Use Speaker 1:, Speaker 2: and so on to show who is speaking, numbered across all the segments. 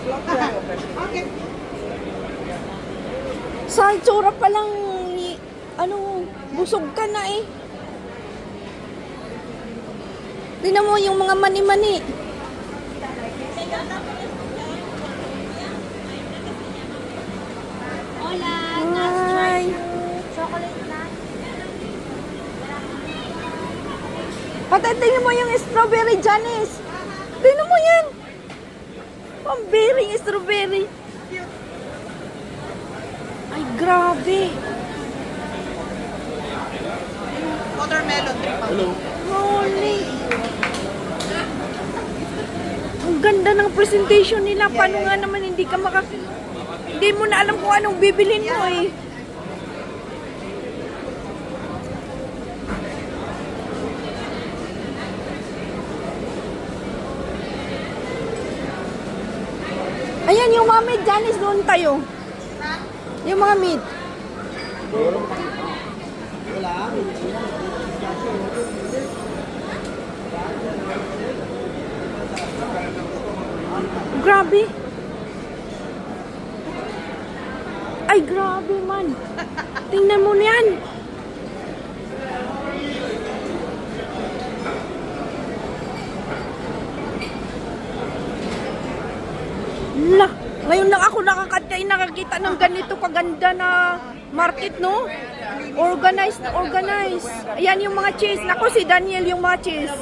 Speaker 1: Okay.
Speaker 2: Sa itsura pa lang, busog ka na eh. Tingnan mo yung mga mani-mani.
Speaker 3: Hola,
Speaker 2: Hi.
Speaker 3: chocolate na.
Speaker 2: Patay, tingnan mo yung strawberry, Janice. Tingnan mo yan. Pambering strawberry. Ay, grabe.
Speaker 1: Watermelon, 3 pounds.
Speaker 4: Hello.
Speaker 2: Holy. Ang ganda ng presentation nila. Paano nga naman hindi ka hindi mo na alam kung anong bibilin mo eh. Ayan yung mga meat, Janice, doon tayo. Yung mga meat. Grabe. Ay, grabe man. Tingnan mo na yan. La, ngayon lang ako nakakita ng ganito kaganda na market, no? Organized na organized. Ayan yung mga cheese. Naku, si Daniel yung mga cheese.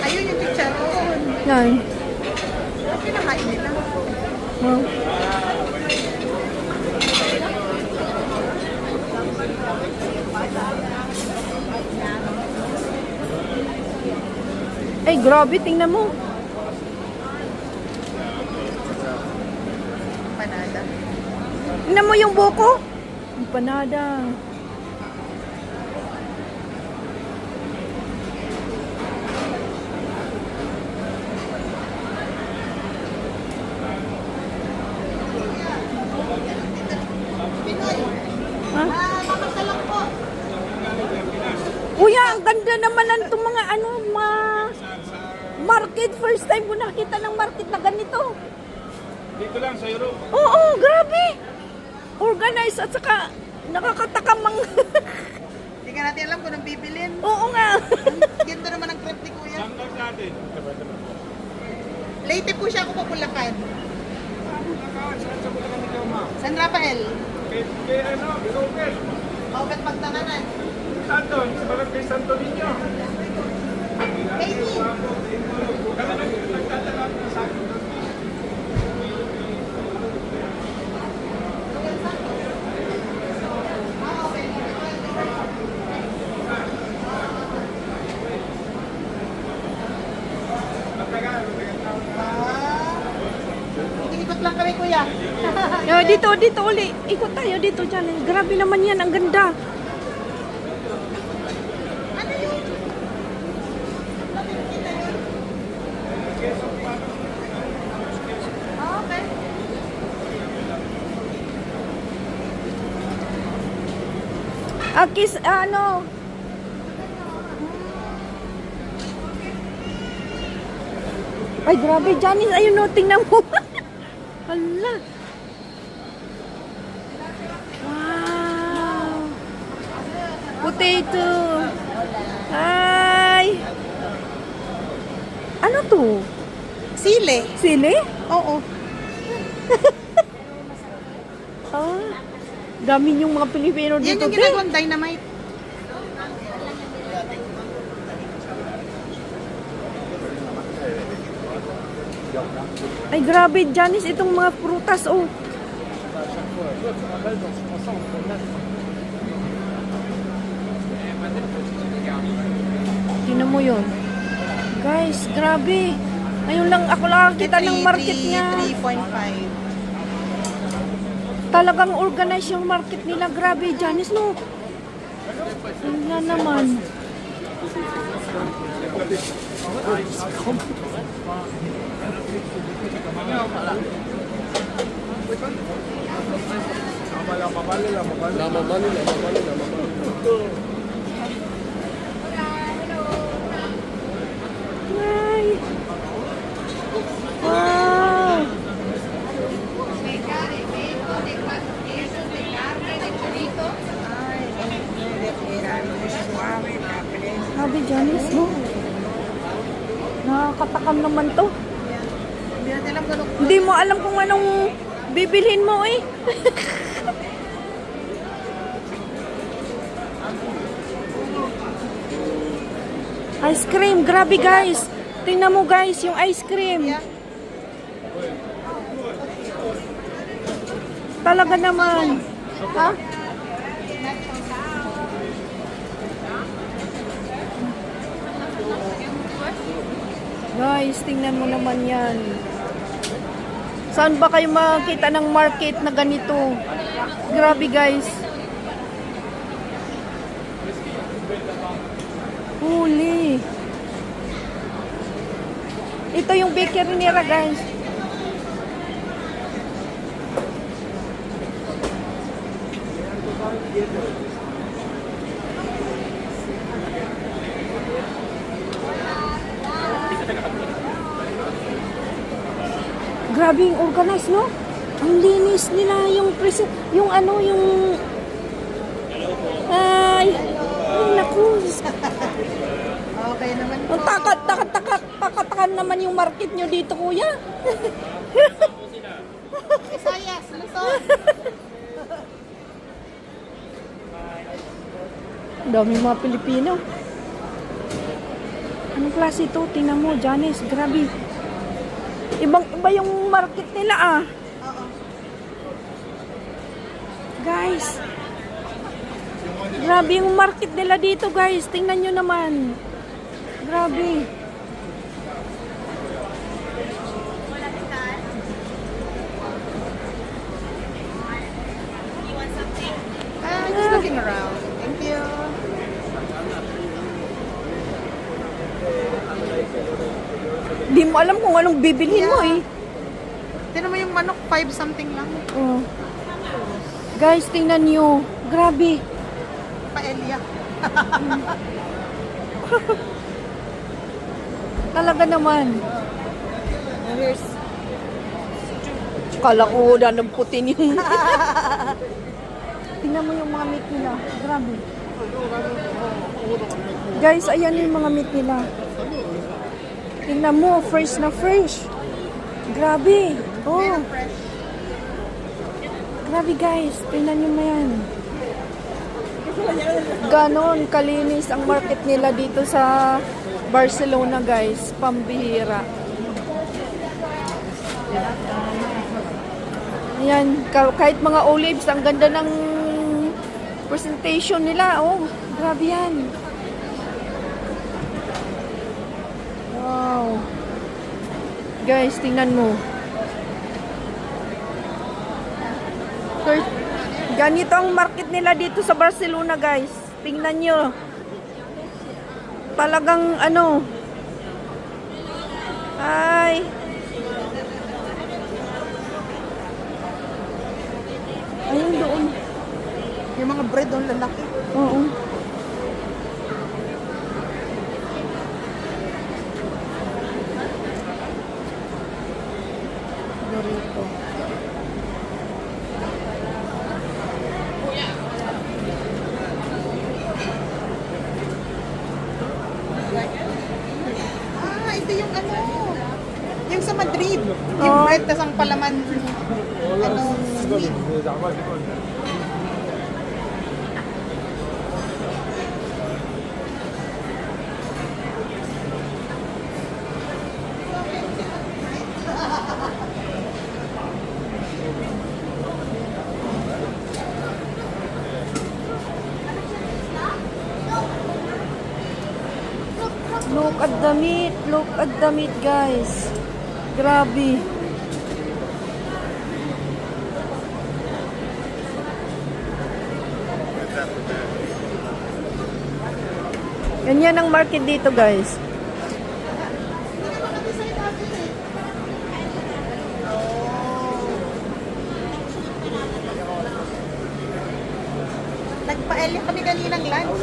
Speaker 1: Ayun yung chicharon.
Speaker 2: Yan.
Speaker 1: Pinakain nila.
Speaker 2: Oh. Ay, grabe, tingnan mo.
Speaker 1: Panada.
Speaker 2: Tingnan mo yung buko. Empanada. Ha?
Speaker 1: Makasalang po.
Speaker 2: Kuya, ang ganda naman ng itong mga market. First time ko nakita ng market na ganito.
Speaker 4: Dito lang sa Europe.
Speaker 2: Oo, grabe. Organized at saka nakakatakamang.
Speaker 1: Hindi ka natin alam kung anong bibilin.
Speaker 2: Oo nga.
Speaker 1: Ganda naman ang crepe ni Kuya.
Speaker 4: Samtang natin.
Speaker 1: Late po siya ako papulakan.
Speaker 4: Saan sa Bulacan ikaw, ma'am?
Speaker 1: San Rafael.
Speaker 4: Kay ano, Bilokel.
Speaker 1: Paugat pagtanganan.
Speaker 4: Saan doon? Sa Barangay Santo Niño.
Speaker 1: Katie.
Speaker 4: Kaya nagtatanong sa akin doon.
Speaker 1: Ikot lang kami, Kuya.
Speaker 2: Yo, dito uli. Ikot tayo dito dyan. Grabe naman yan. Ang ganda.
Speaker 1: Ano yun? Okay.
Speaker 2: Akis, ano? Ay, grabe, Janice. Ayun, no, tingnan mo. Hala. Wow. Potato. Hi. Ano to?
Speaker 1: Sili.
Speaker 2: Sili?
Speaker 1: Oo.
Speaker 2: Ah. Dami yung mga Pilipino
Speaker 1: Yan
Speaker 2: dito.
Speaker 1: yung
Speaker 2: te.
Speaker 1: ginagawang dynamite.
Speaker 2: Ay, grabe, Janice. Itong mga prutas, oh. Tingnan mo yun. Guys, grabe. Ngayon lang ako nakakita ng market niya.
Speaker 1: 3.5.
Speaker 2: Talagang organized yung market nila. Grabe, Janice, no? Tingnan naman. Ay. Wow. Sabi Janice, no? Nakakatakam naman to.
Speaker 1: Hindi natin alam ganun.
Speaker 2: Hindi mo alam kung anong bibilhin mo eh. Ice cream, grabe guys. Tingnan mo guys, yung ice cream.
Speaker 1: Yeah.
Speaker 2: Talaga naman. Ha? Guys, tingnan mo naman yan. Saan ba kayo makakita ng market na ganito? Grabe guys. Huli. Ito yung bakery nila guys. Grabe yung organized, no? Ang linis nila yung yung ano, yung ay naku.
Speaker 1: Okay naman po.
Speaker 2: Ang takatakan naman yung market nyo dito, kuya.
Speaker 1: Isayas, Luzon.
Speaker 2: Ang dami mga Pilipino. Anong klase ito? Tingnan mo, Janice. Grabe. Ibang-iba yung market nila, ah.
Speaker 1: Oo.
Speaker 2: Guys. Grabe yung market nila dito, guys. Tingnan nyo naman. Grabe.
Speaker 1: Just looking around. Thank you.
Speaker 2: Di mo alam kung anong bibilhin mo, eh.
Speaker 1: Tignan mo yung manok, 5 something lang.
Speaker 2: Oh. Guys, tingnan nyo. Grabe.
Speaker 1: Paella.
Speaker 2: Talaga naman.
Speaker 1: Here's
Speaker 2: Kala ko putin yung... Tingnan mo yung mga meat nila. Grabe. Guys, ayan yung mga meat nila. Tingnan mo, fresh na fresh. Grabe. Oh.
Speaker 1: fresh.
Speaker 2: Grabe guys, tingnan nyo mo yan. Ganon kalinis ang market nila dito sa Barcelona guys. Pambihira. Ayan, kahit mga olives, ang ganda ng presentation nila. Oh, grabe yan. Wow. Guys, tingnan mo. Ganito ang market nila dito sa Barcelona, guys. Tingnan nyo. Talagang ano. Ay. Ayun doon.
Speaker 1: Yung mga bread doon lalaki.
Speaker 2: Oo. Dorito.
Speaker 1: Ito yung ano. Yung sa Madrid. Yung
Speaker 2: Oh.
Speaker 1: bread, tas ang palaman. Ano, sweet.
Speaker 2: Look at the meat. Look at the meat, guys. Grabe. Ganyan ang market dito, guys.
Speaker 1: Galing kami kaninang lunch.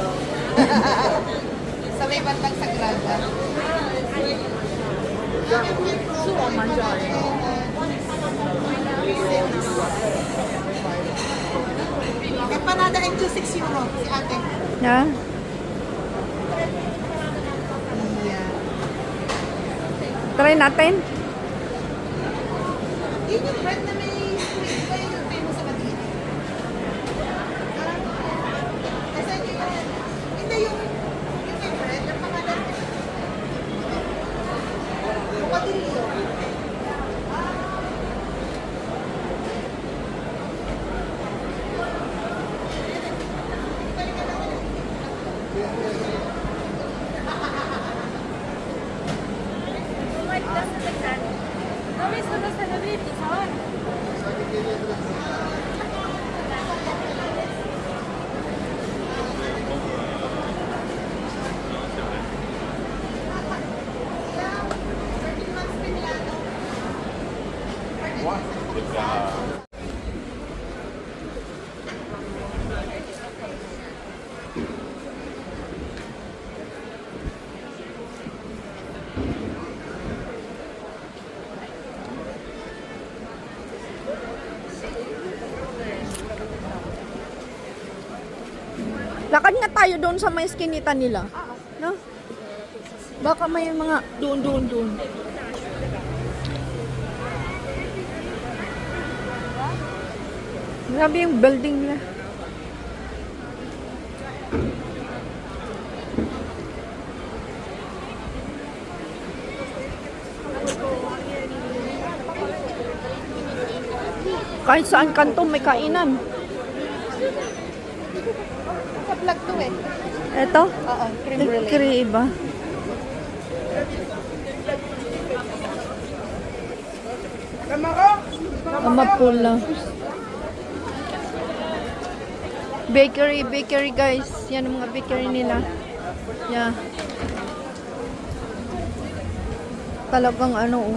Speaker 1: Sa may bandang Sagrada. Empanada and 2 euro si ate.
Speaker 2: Na?
Speaker 1: Yeah.
Speaker 2: Try natin.
Speaker 1: Yun yung bread na may squid ba yung famous sa Madrid? Kasi yun, hindi yung may bread, yung pangalan. Bukadillo.
Speaker 2: Lakad nga tayo doon sa may skinita nila. No? Baka may mga doon. Grabe yung building nila. Kahit saan kanto may kainan.
Speaker 1: Sa vlog to eh.
Speaker 2: Eto?
Speaker 1: Oo, cream brulee.
Speaker 2: Kriba. Amapula. Bakery guys. Yan ang mga bakery nila. Yeah. Talagang ano oh.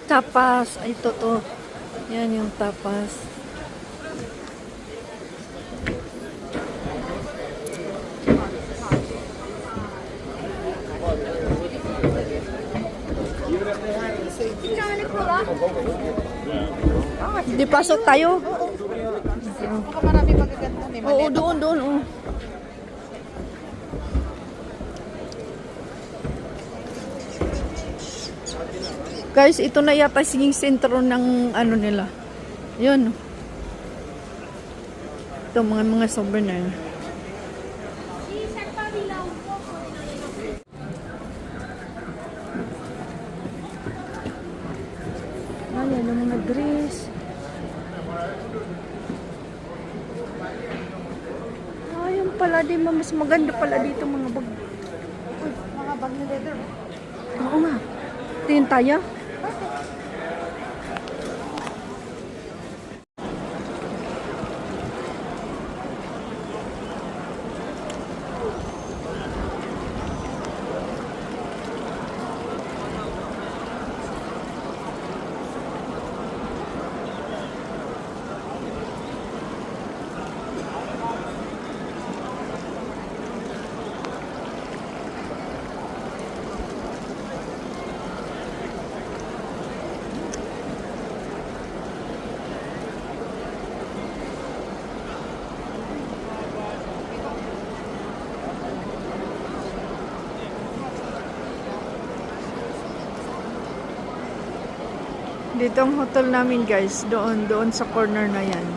Speaker 2: Tapas. Ay, to. Yan yung tapas. Di pasok tayo?
Speaker 1: Baka marami magaganda. May
Speaker 2: Oo,
Speaker 1: mali.
Speaker 2: doon. Oh. Guys, ito na yata yung sentro ng ano nila. Yun. Ito, mga souvenir. Ayan, yung mga dress. Ayun pala, di ba? Mas maganda pala dito mga bag.
Speaker 1: Uy, mga bag na leather.
Speaker 2: Oo nga. Tingin tayo. Dito ang hotel namin guys. Doon sa corner na yan.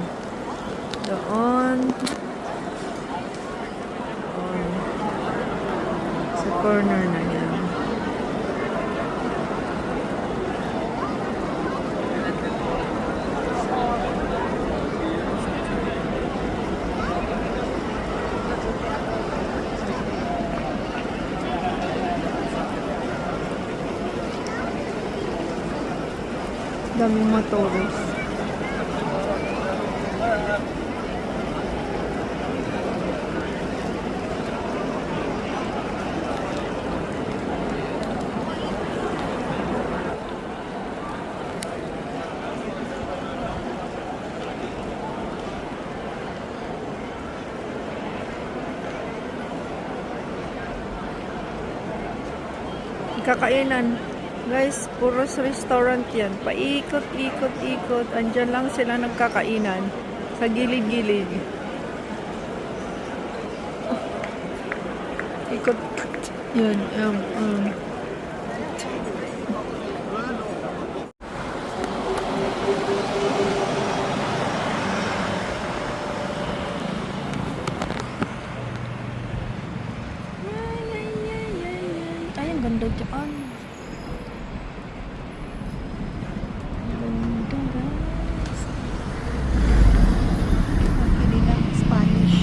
Speaker 2: Doon. Sa corner na yan. Daming motores. Kakainan. Guys, puros restaurant yan. Paikot, ikot, ikot. Andyan lang sila nagkakainan. Sa gilid-gilid. Ikot. Yun. Ay, ang ganda dyan. Ganda, guys. Pili lang Spanish.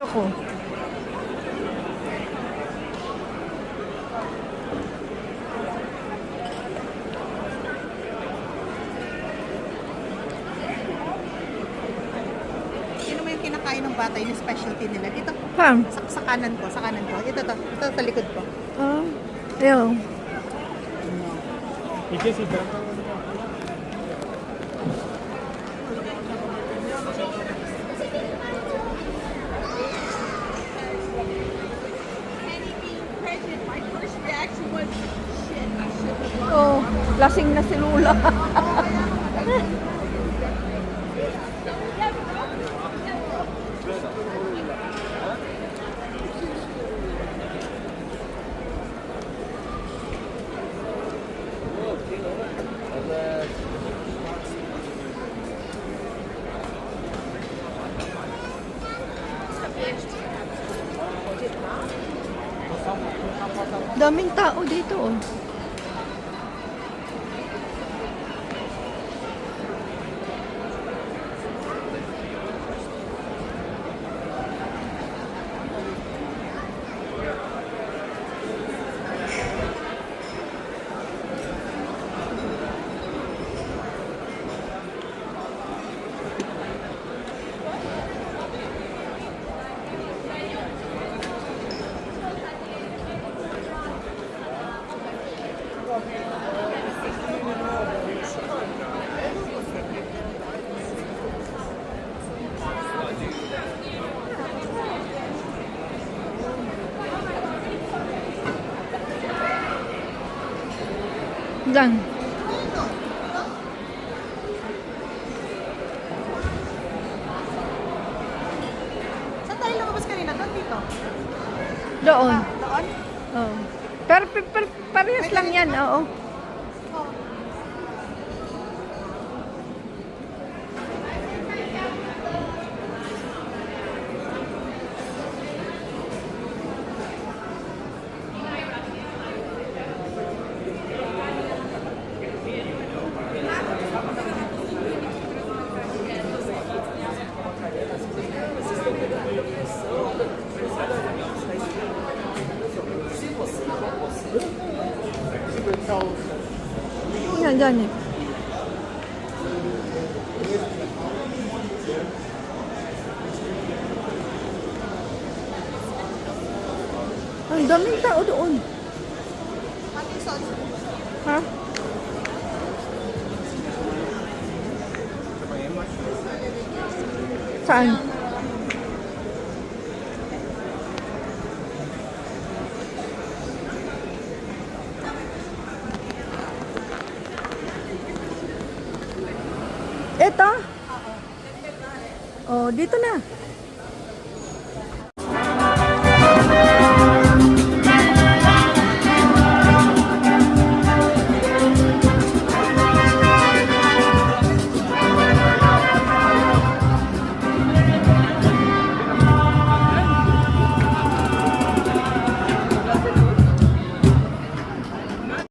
Speaker 2: Ako.
Speaker 1: Sino mo yung kinakain ng bata, yung specialty nila? Dito,
Speaker 2: Pam.
Speaker 1: sa kanan ko, sa kanan ko. Ito sa likod ko.
Speaker 2: Ah. Ayun.
Speaker 4: ¿Y qué hiciste?
Speaker 2: Oh, lasing na si Lula. Daming tao dito, oh. Diyan.
Speaker 1: Saan tayo lumabas kanina? Doon dito?
Speaker 2: Doon.
Speaker 1: Doon?
Speaker 2: Oh. Pero parehas lang yan, oo.
Speaker 1: Oh.
Speaker 2: Yan, dyan eh. Ang daming tao doon.
Speaker 1: Ate sauce.
Speaker 2: Ha? Saan? Ito? Oh, dito na.